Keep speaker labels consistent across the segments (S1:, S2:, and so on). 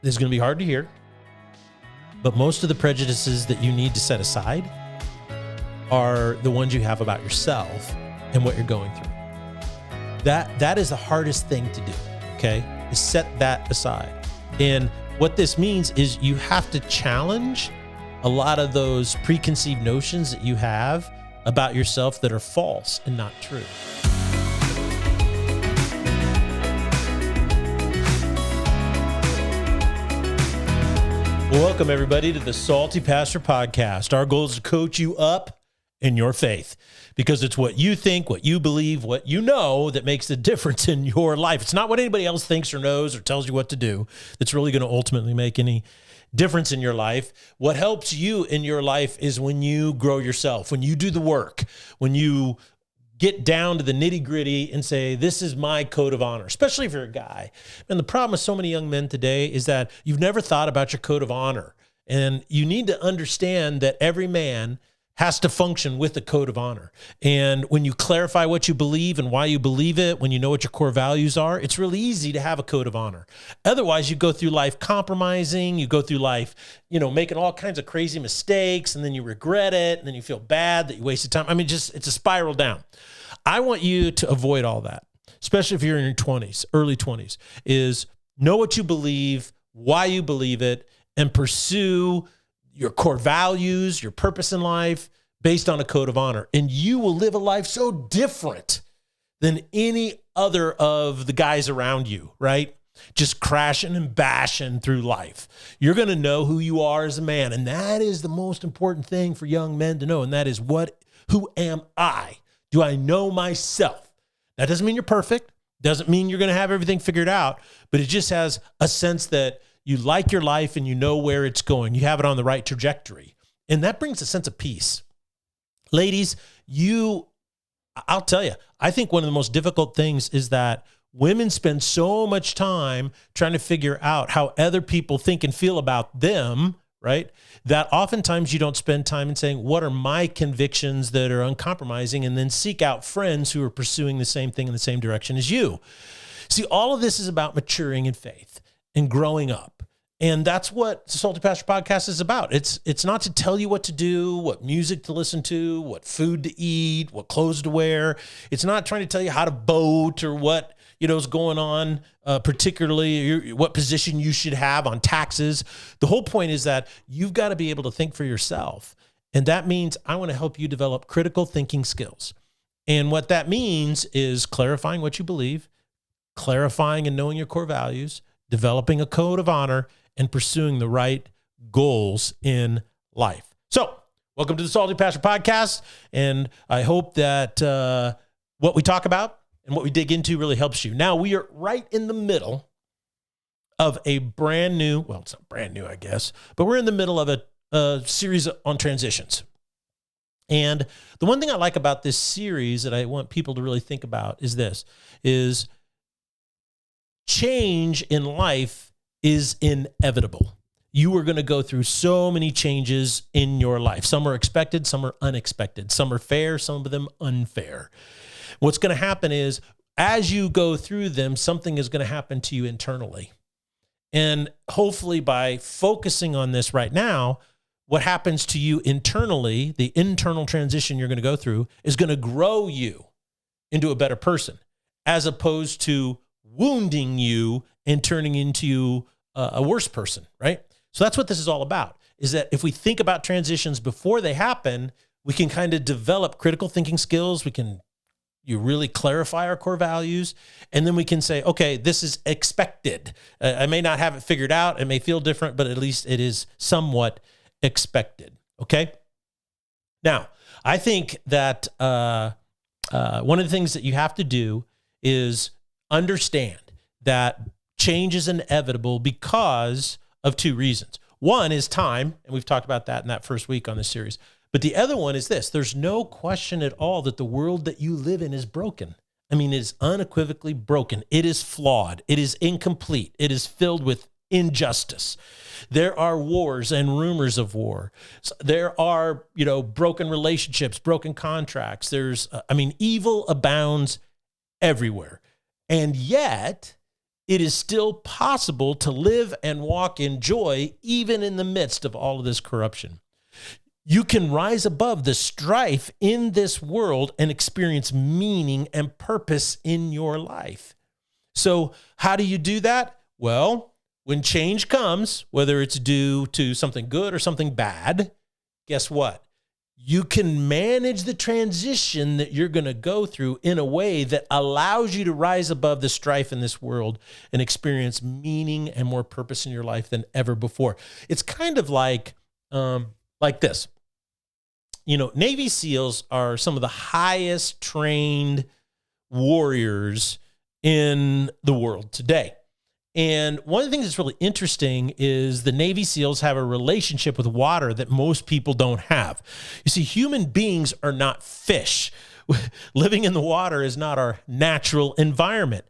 S1: This is going to be hard to hear, but most of the prejudices that you need to set aside are the ones you have about yourself and what you're going through. That is the hardest thing to do, okay? Is set that aside. And what this means is you have to challenge a lot of those preconceived notions that you have about yourself that are false and not true. Welcome, everybody, to the Salty Pastor Podcast. Our goal is to coach you up in your faith because it's what you think, what you believe, what you know that makes the difference in your life. It's not what anybody else thinks or knows or tells you what to do that's really going to ultimately make any difference in your life. What helps you in your life is when you grow yourself, when you do the work, when you get down to the nitty gritty and say, this is my code of honor, especially if you're a guy. And the problem with so many young men today is that you've never thought about your code of honor. And you need to understand that every man has to function with a code of honor. And when you clarify what you believe and why you believe it, when you know what your core values are, it's really easy to have a code of honor. Otherwise, you go through life compromising, you go through life, making all kinds of crazy mistakes, and then you regret it, and then you feel bad that you wasted time. I mean, it's a spiral down. I want you to avoid all that, especially if you're in your 20s, early 20s, is know what you believe, why you believe it, and pursue your core values, your purpose in life based on a code of honor. And you will live a life so different than any other of the guys around you, right? Just crashing and bashing through life. You're going to know who you are as a man. And that is the most important thing for young men to know. And that is who am I? Do I know myself? That doesn't mean you're perfect. Doesn't mean you're going to have everything figured out, but it just has a sense that you like your life and you know where it's going. You have it on the right trajectory. And that brings a sense of peace. Ladies, I'll tell you, I think one of the most difficult things is that women spend so much time trying to figure out how other people think and feel about them, right? That oftentimes you don't spend time in saying, what are my convictions that are uncompromising? And then seek out friends who are pursuing the same thing in the same direction as you. See, all of this is about maturing in faith and growing up. And that's what the Salty Pastor Podcast is about. It's not to tell you what to do, what music to listen to, what food to eat, what clothes to wear. It's not trying to tell you how to vote or what is going on, particularly what position you should have on taxes. The whole point is that you've got to be able to think for yourself. And that means I want to help you develop critical thinking skills. And what that means is clarifying what you believe, clarifying and knowing your core values, developing a code of honor, and pursuing the right goals in life. So, welcome to the Salty Pastor Podcast, and I hope that what we talk about and what we dig into really helps you. Now, we are right in the middle of a brand new, well, it's not brand new, I guess, but we're in the middle of a series on transitions. And the one thing I like about this series that I want people to really think about is this, is change in life is inevitable. You are going to go through so many changes in your life. Some are expected, some are unexpected. Some are fair, some of them unfair. What's going to happen is as you go through them, something is going to happen to you internally. And hopefully by focusing on this right now, what happens to you internally, the internal transition you're going to go through, is going to grow you into a better person, as opposed to wounding you and turning into a worse person, right? So that's what this is all about, is that if we think about transitions before they happen, we can kind of develop critical thinking skills. You really clarify our core values, and then we can say, okay, this is expected. I may not have it figured out. It may feel different, but at least it is somewhat expected, okay? Now, I think that one of the things that you have to do is understand that change is inevitable because of two reasons. One is time, and we've talked about that in that first week on this series. But the other one is this: there's no question at all that the world that you live in is broken. I mean, it is unequivocally broken. It is flawed. It is incomplete. It is filled with injustice. There are wars and rumors of war. There are, broken relationships, broken contracts. Evil abounds everywhere. And yet, it is still possible to live and walk in joy even in the midst of all of this corruption. You can rise above the strife in this world and experience meaning and purpose in your life. So how do you do that? Well, when change comes, whether it's due to something good or something bad, guess what? You can manage the transition that you're going to go through in a way that allows you to rise above the strife in this world and experience meaning and more purpose in your life than ever before. It's kind of like this. You know, Navy SEALs are some of the highest trained warriors in the world today. And one of the things that's really interesting is the Navy SEALs have a relationship with water that most people don't have. You see, human beings are not fish. Living in the water is not our natural environment.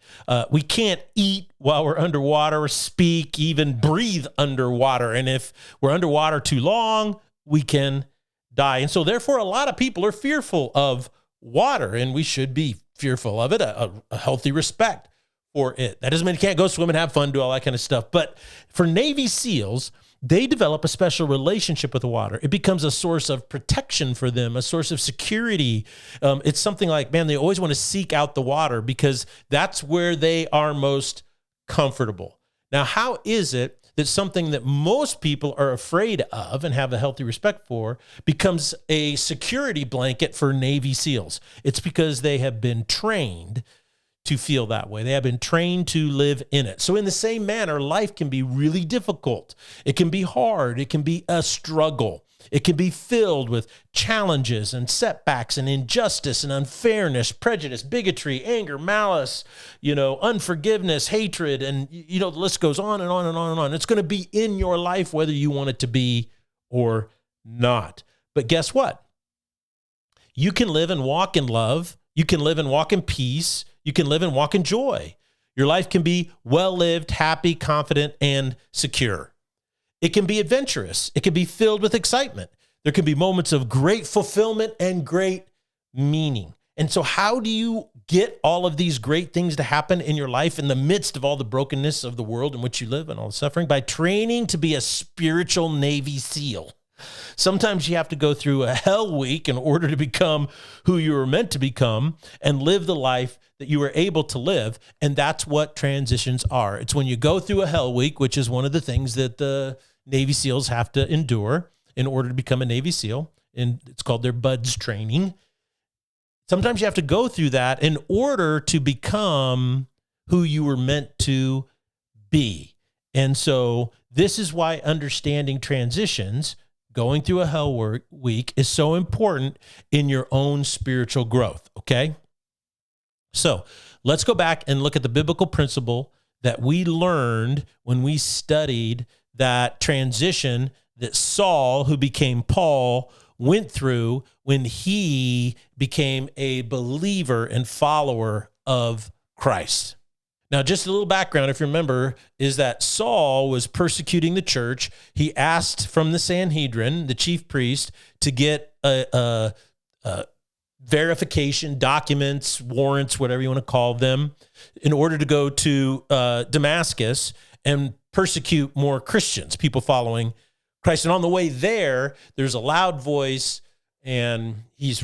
S1: We can't eat while we're underwater, speak, even breathe underwater. And if we're underwater too long, we can die. And so therefore, a lot of people are fearful of water, and we should be fearful of it, a healthy respect for it. That doesn't mean you can't go swim and have fun, do all that kind of stuff. But for Navy SEALs, they develop a special relationship with the water. It becomes a source of protection for them, a source of security. It's something like, man, they always want to seek out the water because that's where they are most comfortable. Now, how is it that something that most people are afraid of and have a healthy respect for becomes a security blanket for Navy SEALs? It's because they have been trained to feel that way. They have been trained to live in it. So in the same manner, life can be really difficult. It can be hard. It can be a struggle. It can be filled with challenges and setbacks and injustice and unfairness, prejudice, bigotry, anger, malice, unforgiveness, hatred. And, the list goes on and on and on and on. It's going to be in your life, whether you want it to be or not. But guess what? You can live and walk in love. You can live and walk in peace. You can live and walk in joy. Your life can be well-lived, happy, confident, and secure. It can be adventurous. It can be filled with excitement. There can be moments of great fulfillment and great meaning. And so how do you get all of these great things to happen in your life in the midst of all the brokenness of the world in which you live and all the suffering? By training to be a spiritual Navy SEAL. Sometimes you have to go through a hell week in order to become who you were meant to become and live the life that you were able to live. And that's what transitions are. It's when you go through a hell week, which is one of the things that the Navy SEALs have to endure in order to become a Navy SEAL. And it's called their BUDS training. Sometimes you have to go through that in order to become who you were meant to be. And so this is why understanding transitions, going through a hell week, is so important in your own spiritual growth, okay? So let's go back and look at the biblical principle that we learned when we studied that transition that Saul, who became Paul, went through when he became a believer and follower of Christ. Now, just a little background, if you remember, is that Saul was persecuting the church. He asked from the Sanhedrin, the chief priest, to get a verification, documents, warrants, whatever you want to call them, in order to go to Damascus and persecute more Christians, people following Christ. And on the way there, there's a loud voice, and he's,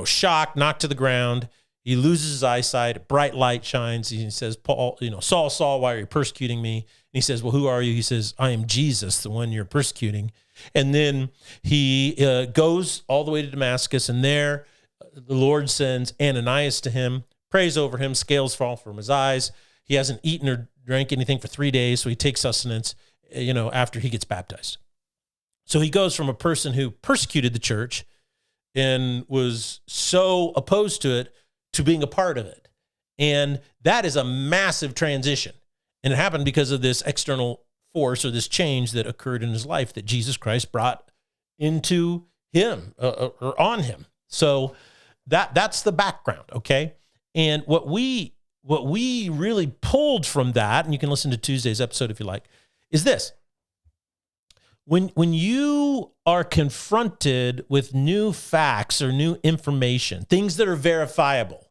S1: shocked, knocked to the ground. He loses his eyesight. A bright light shines. He says, Paul, Saul, Saul, why are you persecuting me? And he says, well, who are you? He says, I am Jesus, the one you're persecuting. And then he goes all the way to Damascus, and there the Lord sends Ananias to him, prays over him, scales fall from his eyes. He hasn't eaten or drank anything for 3 days, so he takes sustenance, after he gets baptized. So he goes from a person who persecuted the church and was so opposed to it to being a part of it. And that is a massive transition. And it happened because of this external force or this change that occurred in his life that Jesus Christ brought into him or on him. So that's the background, okay? And what we really pulled from that, and you can listen to Tuesday's episode if you like, is this. When you are confronted with new facts or new information, things that are verifiable,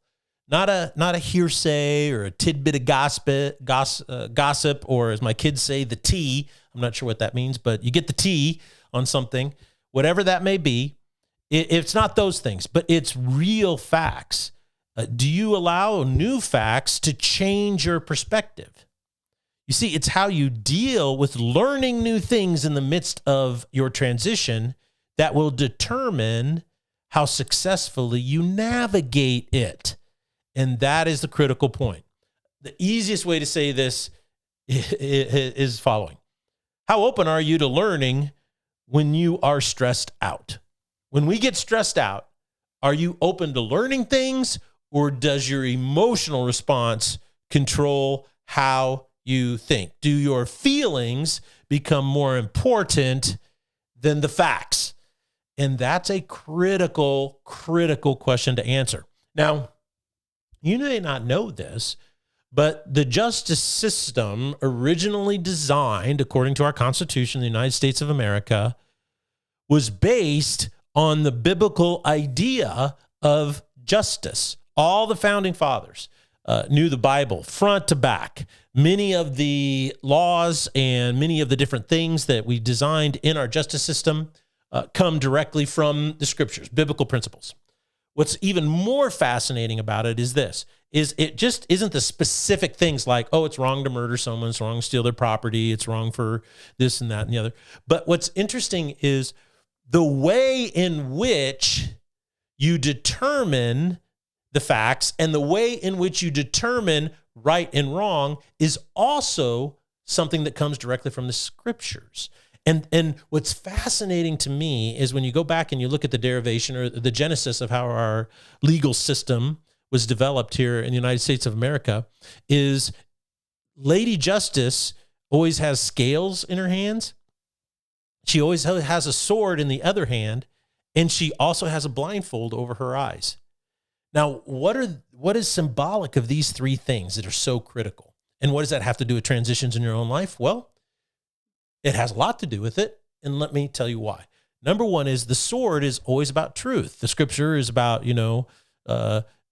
S1: not a hearsay or a tidbit of gossip, or as my kids say, the tea. I'm not sure what that means, but you get the tea on something, whatever that may be. It's not those things, but it's real facts. Do you allow new facts to change your perspective? You see, it's how you deal with learning new things in the midst of your transition that will determine how successfully you navigate it. And that is the critical point. The easiest way to say this is following. How open are you to learning when you are stressed out? When we get stressed out, are you open to learning things, or does your emotional response control how you think? Do your feelings become more important than the facts? And that's a critical question to answer. Now, you may not know this, but the justice system, originally designed according to our Constitution, the United States of America, was based on the biblical idea of justice. All the founding fathers knew the Bible front to back. Many of the laws and many of the different things that we designed in our justice system come directly from the scriptures, biblical principles. What's even more fascinating about it is this, is it just isn't the specific things like, oh, it's wrong to murder someone, it's wrong to steal their property, it's wrong for this and that and the other. But what's interesting is the way in which you determine the facts and the way in which you determine right and wrong is also something that comes directly from the scriptures. And what's fascinating to me is when you go back and you look at the derivation or the genesis of how our legal system was developed here in the United States of America, is Lady Justice always has scales in her hands. She always has a sword in the other hand, and she also has a blindfold over her eyes. Now, what is symbolic of these three things that are so critical? And what does that have to do with transitions in your own life? Well, it has a lot to do with it, and let me tell you why. Number one is the sword is always about truth. The scripture is about,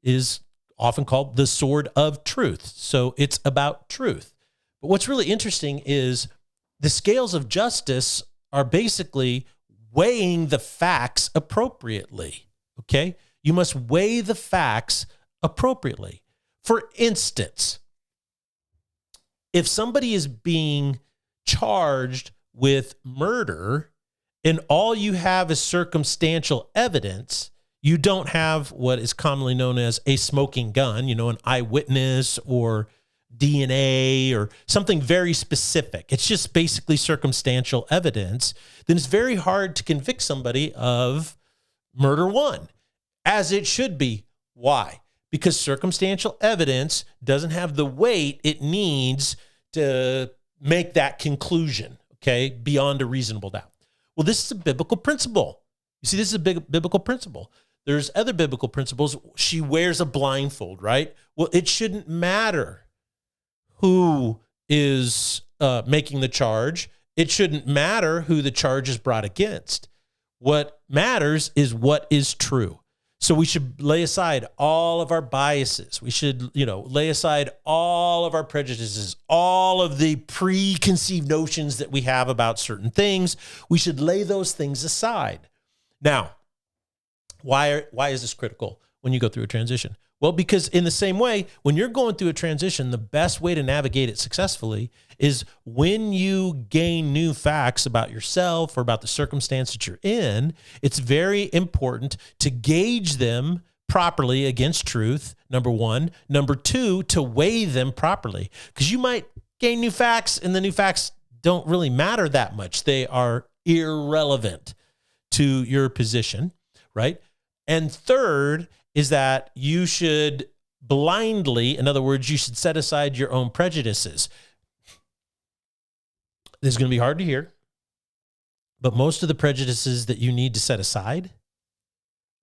S1: is often called the sword of truth. So it's about truth. But what's really interesting is the scales of justice are basically weighing the facts appropriately, okay? You must weigh the facts appropriately. For instance, if somebody is being charged with murder and all you have is circumstantial evidence, you don't have what is commonly known as a smoking gun, an eyewitness or DNA or something very specific. It's just basically circumstantial evidence. Then it's very hard to convict somebody of murder one, as it should be. Why? Because circumstantial evidence doesn't have the weight it needs to make that conclusion, okay, beyond a reasonable doubt. Well, this is a biblical principle. You see, this is a big biblical principle. There's other biblical principles. She wears a blindfold, right? Well, it shouldn't matter who is making the charge. It shouldn't matter who the charge is brought against. What matters is what is true. So we should lay aside all of our biases. We should, lay aside all of our prejudices, all of the preconceived notions that we have about certain things. We should lay those things aside. Now, why is this critical when you go through a transition? Well, because in the same way, when you're going through a transition, the best way to navigate it successfully is when you gain new facts about yourself or about the circumstance that you're in. It's very important to gauge them properly against truth, number one. Number two, to weigh them properly, because you might gain new facts and the new facts don't really matter that much. They are irrelevant to your position, right? And third is that you should blindly, in other words, you should set aside your own prejudices. This is going to be hard to hear, but most of the prejudices that you need to set aside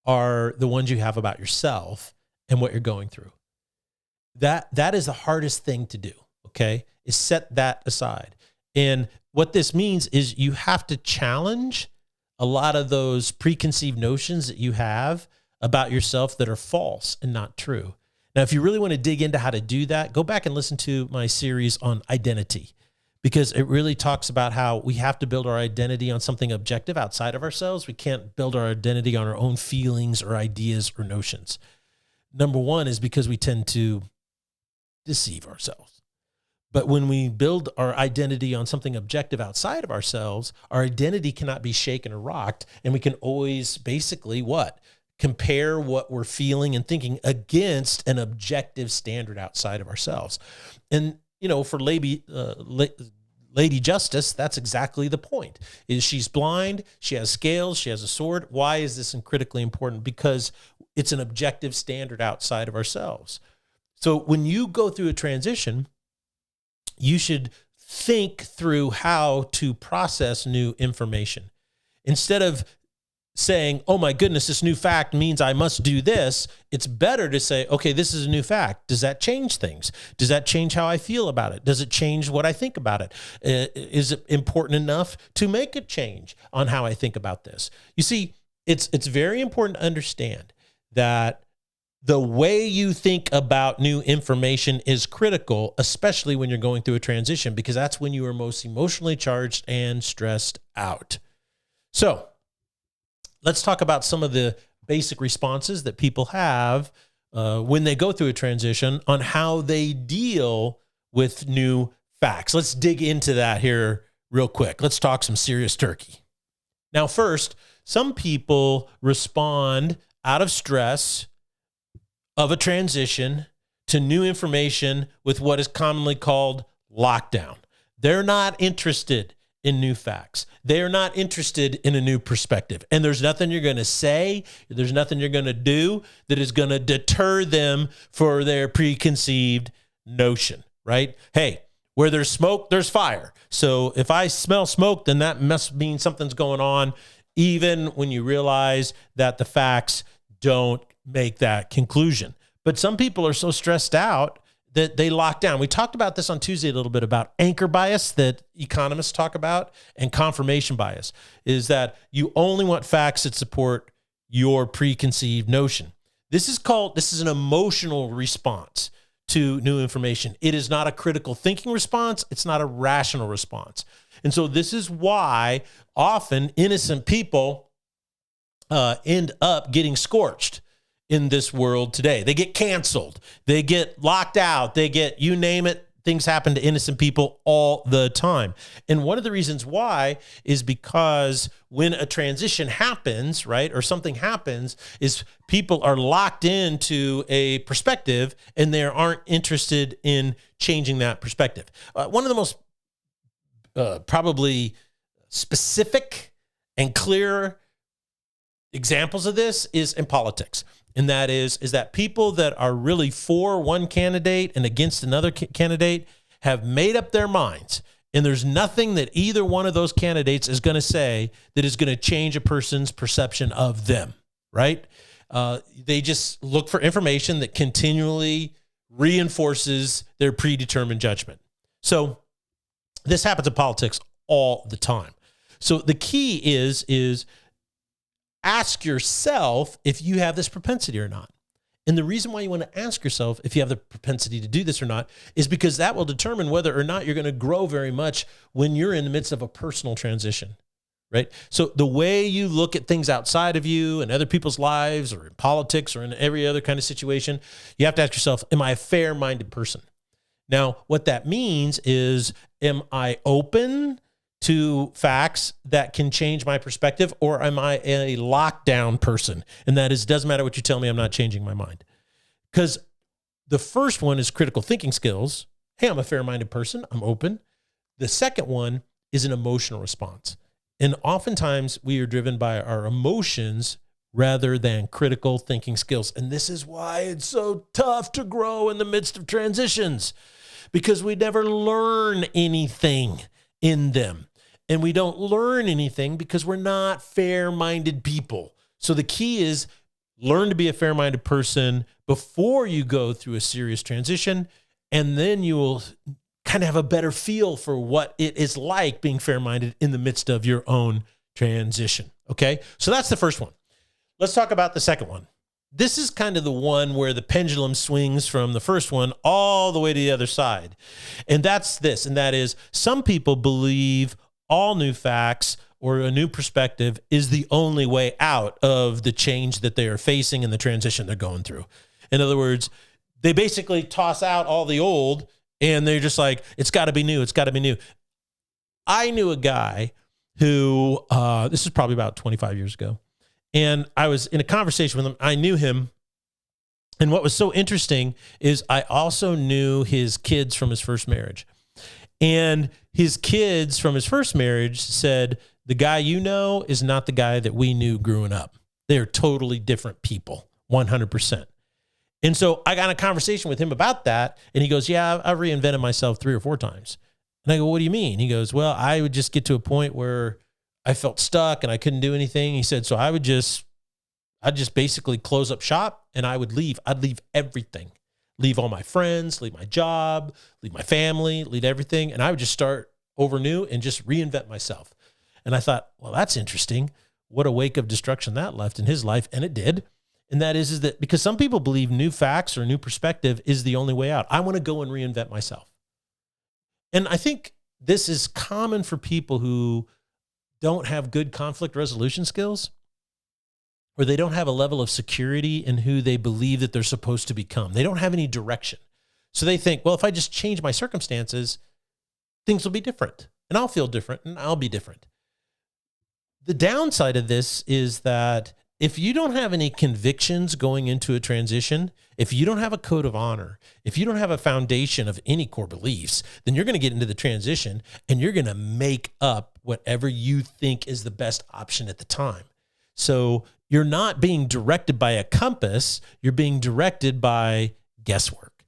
S1: are the ones you have about yourself and what you're going through. That is the hardest thing to do, okay, is set that aside. And what this means is you have to challenge a lot of those preconceived notions that you have about yourself that are false and not true. Now, if you really want to dig into how to do that, go back and listen to my series on identity, because it really talks about how we have to build our identity on something objective outside of ourselves. We can't build our identity on our own feelings or ideas or notions. Number one is because we tend to deceive ourselves. But when we build our identity on something objective outside of ourselves, our identity cannot be shaken or rocked. And we can always basically what? Compare what we're feeling and thinking against an objective standard outside of ourselves. And, you know, for Lady Justice, that's exactly the point. Is she's blind, she has scales, she has a sword. Why is this critically important? Because it's an objective standard outside of ourselves. So when you go through a transition, you should think through how to process new information. Instead of saying, oh my goodness, this new fact means I must do this, it's better to say, okay, this is a new fact. Does that change things? Does that change how I feel about it? Does it change what I think about it? Is it important enough to make a change on how I think about this? You see, it's very important to understand that the way you think about new information is critical, especially when you're going through a transition, because that's when you are most emotionally charged and stressed out. So let's talk about some of the basic responses that people have when they go through a transition on how they deal with new facts. Let's dig into that here real quick. Let's talk some serious turkey. Now, first, some people respond out of stress of a transition to new information with what is commonly called lockdown. They're not interested in new facts. They are not interested in a new perspective. And there's nothing you're going to say, there's nothing you're going to do that is going to deter them for their preconceived notion, right? Hey, where there's smoke, there's fire. So if I smell smoke, then that must mean something's going on, even when you realize that the facts don't make that conclusion. But some people are so stressed out that they lock down. We talked about this on Tuesday a little bit about anchor bias that economists talk about, and confirmation bias is that you only want facts that support your preconceived notion. This is an emotional response to new information. It is not a critical thinking response. It's not a rational response. And so this is why often innocent people end up getting scorched in this world today. They get canceled. They get locked out. They get, you name it, things happen to innocent people all the time. And one of the reasons why is because when a transition happens, right, or something happens, is people are locked into a perspective and they aren't interested in changing that perspective. One of the most probably specific and clear examples of this is in politics. And that is that people that are really for one candidate and against another candidate have made up their minds. And there's nothing that either one of those candidates is going to say that is going to change a person's perception of them, right? They just look for information that continually reinforces their predetermined judgment. So this happens in politics all the time. So the key is ask yourself if you have this propensity or not. And the reason why you want to ask yourself if you have the propensity to do this or not is because that will determine whether or not you're going to grow very much when you're in the midst of a personal transition, right? So the way you look at things outside of you and other people's lives or in politics or in every other kind of situation, you have to ask yourself, am I a fair-minded person? Now, what that means is, am I open to facts that can change my perspective, or am I a lockdown person? And that is, doesn't matter what you tell me, I'm not changing my mind. Because the first one is critical thinking skills. Hey, I'm a fair-minded person. I'm open. The second one is an emotional response. And oftentimes we are driven by our emotions rather than critical thinking skills. And this is why it's so tough to grow in the midst of transitions, because we never learn anything in them. And we don't learn anything because we're not fair-minded people. So the key is learn to be a fair-minded person before you go through a serious transition, and then you will kind of have a better feel for what it is like being fair-minded in the midst of your own transition, okay? So that's the first one. Let's talk about the second one. this is kind of the one where the pendulum swings from the first one all the way to the other side. And that's this, and that is some people believe all new facts or a new perspective is the only way out of the change that they are facing and the transition they're going through. In other words, they basically toss out all the old and they're just like, it's got to be new. It's got to be new. I knew a guy who, this is probably about 25 years ago. And I was in a conversation with him. I knew him. And what was so interesting is I also knew his kids from his first marriage. And his kids from his first marriage said, the guy you know is not the guy that we knew growing up. They're totally different people, 100%. And so I got in a conversation with him about that. And he goes, yeah, I've reinvented myself 3 or 4 times. And I go, what do you mean? He goes, well, I would just get to a point where I felt stuck and I couldn't do anything. He said, so I'd just basically close up shop and I would leave. I'd leave everything, leave all my friends, leave my job, leave my family, leave everything. And I would just start over new and just reinvent myself. And I thought, well, that's interesting. What a wake of destruction that left in his life. And it did. And that is that because some people believe new facts or new perspective is the only way out. I want to go and reinvent myself. And I think this is common for people who don't have good conflict resolution skills, or they don't have a level of security in who they believe that they're supposed to become. They don't have any direction. So they think, well, if I just change my circumstances, things will be different and I'll feel different and I'll be different. The downside of this is that if you don't have any convictions going into a transition, if you don't have a code of honor, if you don't have a foundation of any core beliefs, then you're going to get into the transition and you're going to make up whatever you think is the best option at the time. So you're not being directed by a compass, you're being directed by guesswork.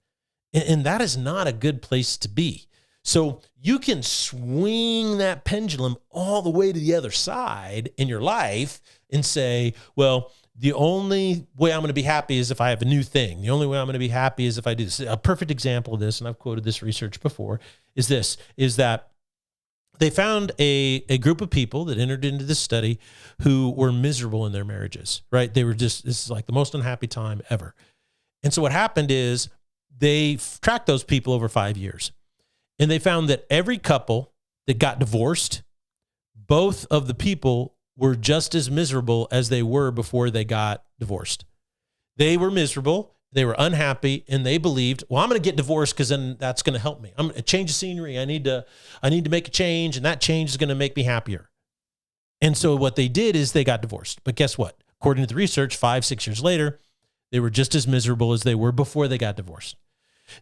S1: And that is not a good place to be. So you can swing that pendulum all the way to the other side in your life and say, well, the only way I'm going to be happy is if I have a new thing. The only way I'm going to be happy is if I do this. A perfect example of this, and I've quoted this research before, is that they found a group of people that entered into this study who were miserable in their marriages, right? They were just, this is like the most unhappy time ever. And so what happened is they tracked those people over 5 years. And they found that every couple that got divorced, both of the people were just as miserable as they were before they got divorced. They were miserable, they were unhappy, and they believed, well, I'm going to get divorced because then that's going to help me. I'm going to change the scenery. I need to make a change, and that change is going to make me happier. And so what they did is they got divorced. But guess what? According to the research, 5-6 years later, they were just as miserable as they were before they got divorced.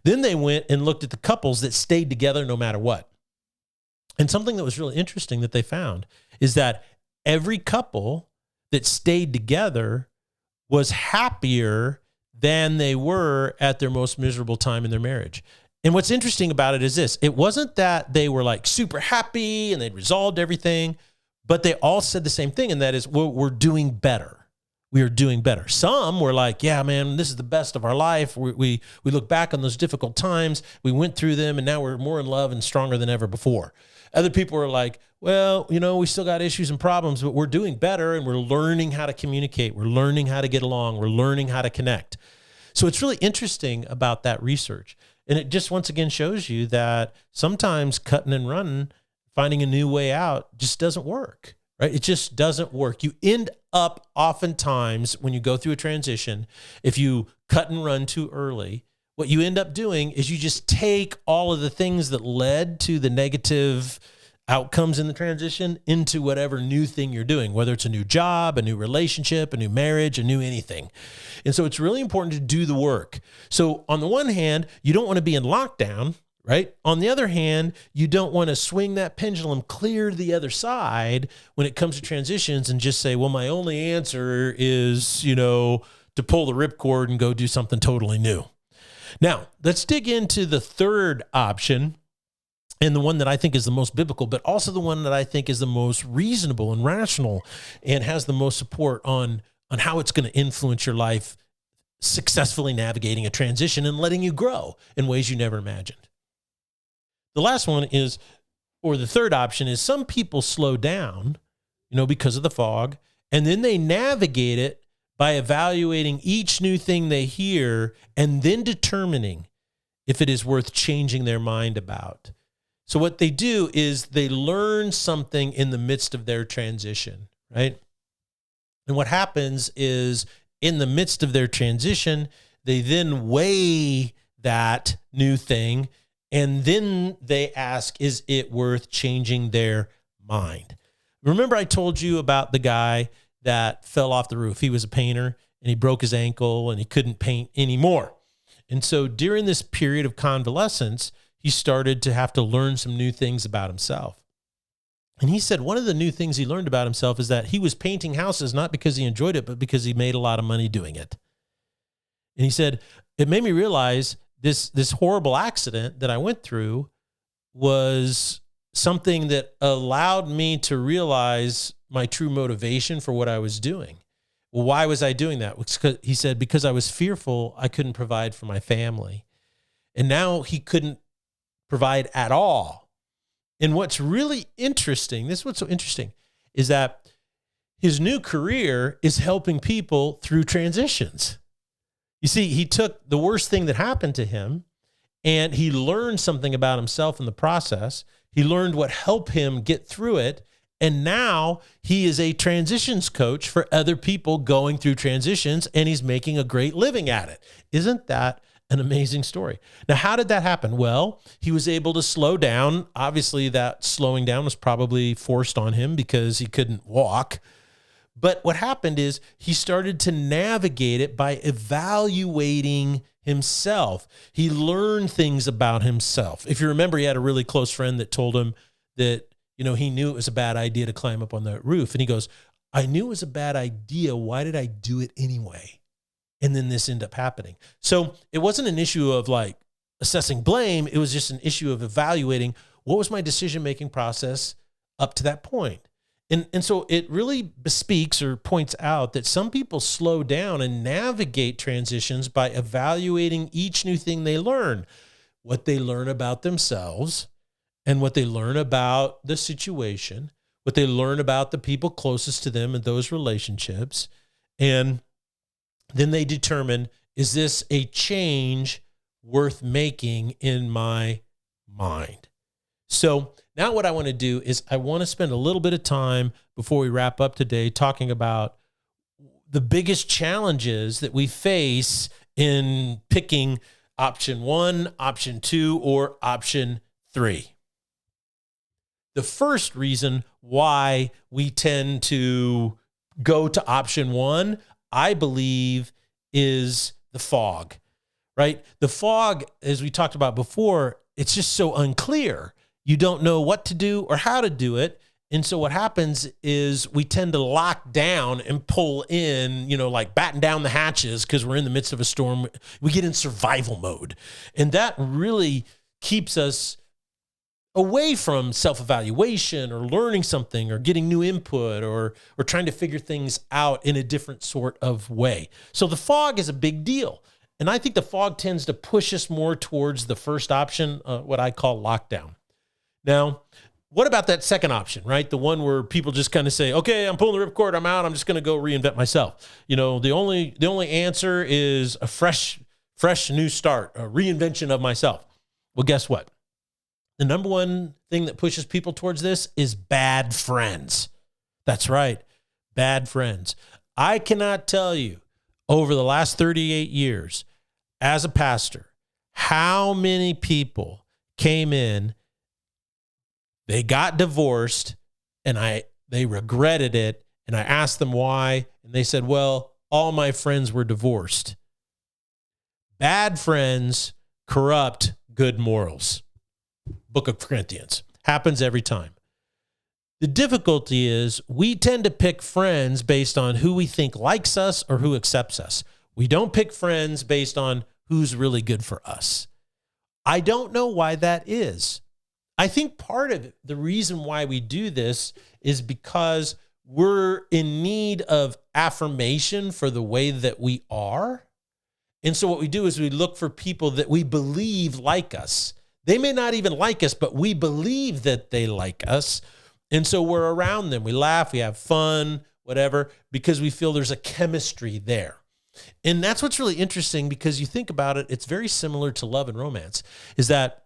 S1: Then they went and looked at the couples that stayed together no matter what. And something that was really interesting that they found is that every couple that stayed together was happier than they were at their most miserable time in their marriage. And what's interesting about it is this. It wasn't that they were like super happy and they'd resolved everything, but they all said the same thing, and that is, we're doing better. We are doing better. Some were like, yeah, man, this is the best of our life. We look back on those difficult times. We went through them, and now we're more in love and stronger than ever before. Other people were like, well, we still got issues and problems, but we're doing better, and we're learning how to communicate. We're learning how to get along. We're learning how to connect. So it's really interesting about that research. And it just once again shows you that sometimes cutting and running, finding a new way out just doesn't work. Right? It just doesn't work. You end up oftentimes when you go through a transition, if you cut and run too early, what you end up doing is you just take all of the things that led to the negative outcomes in the transition into whatever new thing you're doing, whether it's a new job, a new relationship, a new marriage, a new anything. And so it's really important to do the work. So on the one hand, you don't want to be in lockdown, right? On the other hand, you don't want to swing that pendulum clear to the other side when it comes to transitions and just say, well, my only answer is, to pull the ripcord and go do something totally new. Now, let's dig into the third option, and the one that I think is the most biblical, but also the one that I think is the most reasonable and rational and has the most support on how it's going to influence your life, successfully navigating a transition and letting you grow in ways you never imagined. The last one is, or the third option is, some people slow down, because of the fog, and then they navigate it by evaluating each new thing they hear and then determining if it is worth changing their mind about. So what they do is they learn something in the midst of their transition, right? And what happens is in the midst of their transition, they then weigh that new thing, and then they ask, is it worth changing their mind? Remember I told you about the guy that fell off the roof. He was a painter, and he broke his ankle, and he couldn't paint anymore. And so during this period of convalescence, he started to have to learn some new things about himself. And he said one of the new things he learned about himself is that he was painting houses not because he enjoyed it, but because he made a lot of money doing it. And he said, it made me realize this horrible accident that I went through was something that allowed me to realize my true motivation for what I was doing. Well, why was I doing that? He said, because I was fearful I couldn't provide for my family. And now he couldn't provide at all. And what's really interesting, this is what's so interesting, is that his new career is helping people through transitions. You see, he took the worst thing that happened to him and he learned something about himself in the process. He learned what helped him get through it. And now he is a transitions coach for other people going through transitions, and he's making a great living at it. Isn't that an amazing story? Now, how did that happen? Well, he was able to slow down. Obviously, that slowing down was probably forced on him because he couldn't walk. But what happened is he started to navigate it by evaluating himself. He learned things about himself. If you remember, he had a really close friend that told him that, he knew it was a bad idea to climb up on the roof. And he goes, I knew it was a bad idea. Why did I do it anyway? And then this ended up happening. So it wasn't an issue of like assessing blame. It was just an issue of evaluating what was my decision-making process up to that point. And so it really bespeaks or points out that some people slow down and navigate transitions by evaluating each new thing they learn, what they learn about themselves and what they learn about the situation, what they learn about the people closest to them and those relationships. And then they determine, is this a change worth making in my mind? So now what I want to do is I want to spend a little bit of time before we wrap up today talking about the biggest challenges that we face in picking option 1, option 2, or option 3. The first reason why we tend to go to option 1, I believe, is the fog, right? The fog, as we talked about before, it's just so unclear. You don't know what to do or how to do it. And so what happens is we tend to lock down and pull in, like batten down the hatches because we're in the midst of a storm. We get in survival mode. And that really keeps us away from self-evaluation or learning something or getting new input or trying to figure things out in a different sort of way. So the fog is a big deal. And I think the fog tends to push us more towards the first option, what I call lockdown. Now, what about that second option, right? The one where people just kind of say, okay, I'm pulling the ripcord, I'm out, I'm just going to go reinvent myself. The only answer is a fresh new start, a reinvention of myself. Well, guess what? The number one thing that pushes people towards this is bad friends. That's right, bad friends. I cannot tell you over the last 38 years as a pastor how many people came in, they got divorced, and they regretted it, and I asked them why, and they said, well, all my friends were divorced. Bad friends corrupt good morals. Book of Corinthians. Happens every time. The difficulty is we tend to pick friends based on who we think likes us or who accepts us. We don't pick friends based on who's really good for us. I don't know why that is. I think part of the reason why we do this is because we're in need of affirmation for the way that we are. And so what we do is we look for people that we believe like us. They may not even like us, but we believe that they like us. And so we're around them. We laugh, we have fun, whatever, because we feel there's a chemistry there. And that's what's really interesting, because you think about it, it's very similar to love and romance, is that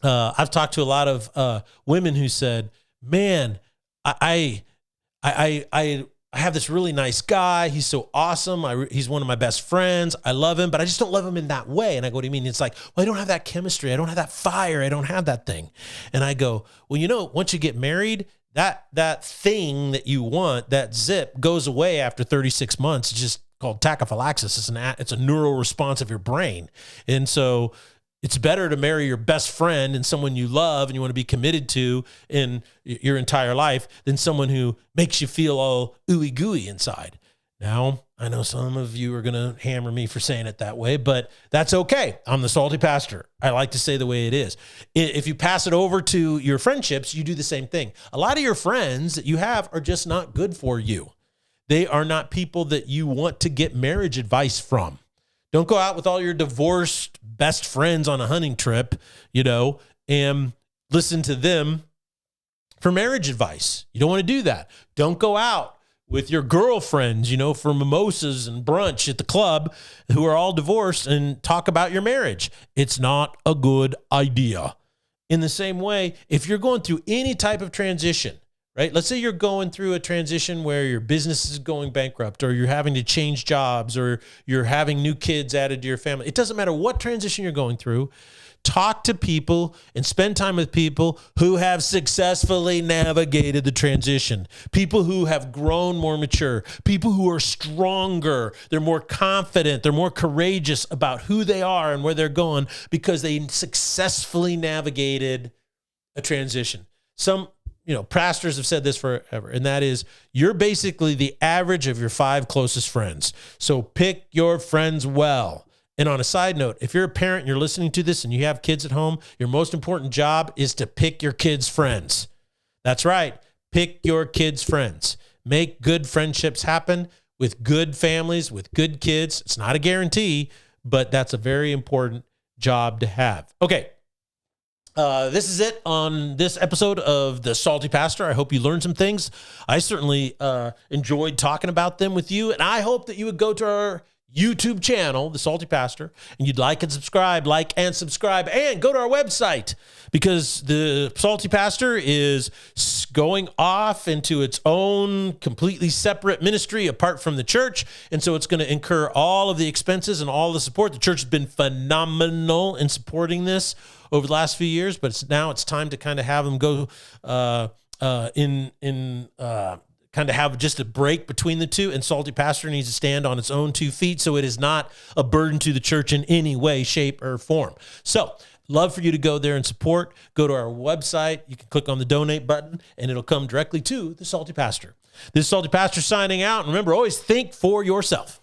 S1: I've talked to a lot of women who said, man, I have this really nice guy. He's so awesome. He's one of my best friends. I love him, but I just don't love him in that way. And I go, what do you mean? It's like, well, I don't have that chemistry. I don't have that fire. I don't have that thing. And I go, well, once you get married, that thing that you want, that zip, goes away after 36 months. It's just called tachyphylaxis. It's a neural response of your brain. And so it's better to marry your best friend and someone you love and you want to be committed to in your entire life than someone who makes you feel all ooey gooey inside. Now, I know some of you are going to hammer me for saying it that way, but that's okay. I'm the salty pastor. I like to say the way it is. If you pass it over to your friendships, you do the same thing. A lot of your friends that you have are just not good for you. They are not people that you want to get marriage advice from. Don't go out with all your divorced best friends on a hunting trip, and listen to them for marriage advice. You don't want to do that. Don't go out with your girlfriends, for mimosas and brunch at the club, who are all divorced, and talk about your marriage. It's not a good idea. In the same way, if you're going through any type of transition, right? Let's say you're going through a transition where your business is going bankrupt, or you're having to change jobs, or you're having new kids added to your family. It doesn't matter what transition you're going through. Talk to people and spend time with people who have successfully navigated the transition, people who have grown more mature, people who are stronger. They're more confident. They're more courageous about who they are and where they're going because they successfully navigated a transition. Some pastors have said this forever, and that is, you're basically the average of your 5 closest friends. So pick your friends well. And on a side note, if you're a parent and you're listening to this and you have kids at home, your most important job is to pick your kids' friends. That's right. Pick your kids' friends. Make good friendships happen with good families, with good kids. It's not a guarantee, but that's a very important job to have. Okay. This is it on this episode of The Salty Pastor. I hope you learned some things. I certainly enjoyed talking about them with you, and I hope that you would go to our YouTube channel, The Salty Pastor, and you'd like and subscribe, and go to our website, because The Salty Pastor is going off into its own completely separate ministry apart from the church, and so it's going to incur all of the expenses and all the support. The church has been phenomenal in supporting this over the last few years, but now it's time to kind of have them go kind of have just a break between the two, and Salty Pastor needs to stand on its own 2 feet so it is not a burden to the church in any way, shape, or form. So, love for you to go there and support. Go to our website. You can click on the donate button, and it'll come directly to the Salty Pastor. This is Salty Pastor signing out, and remember, always think for yourself.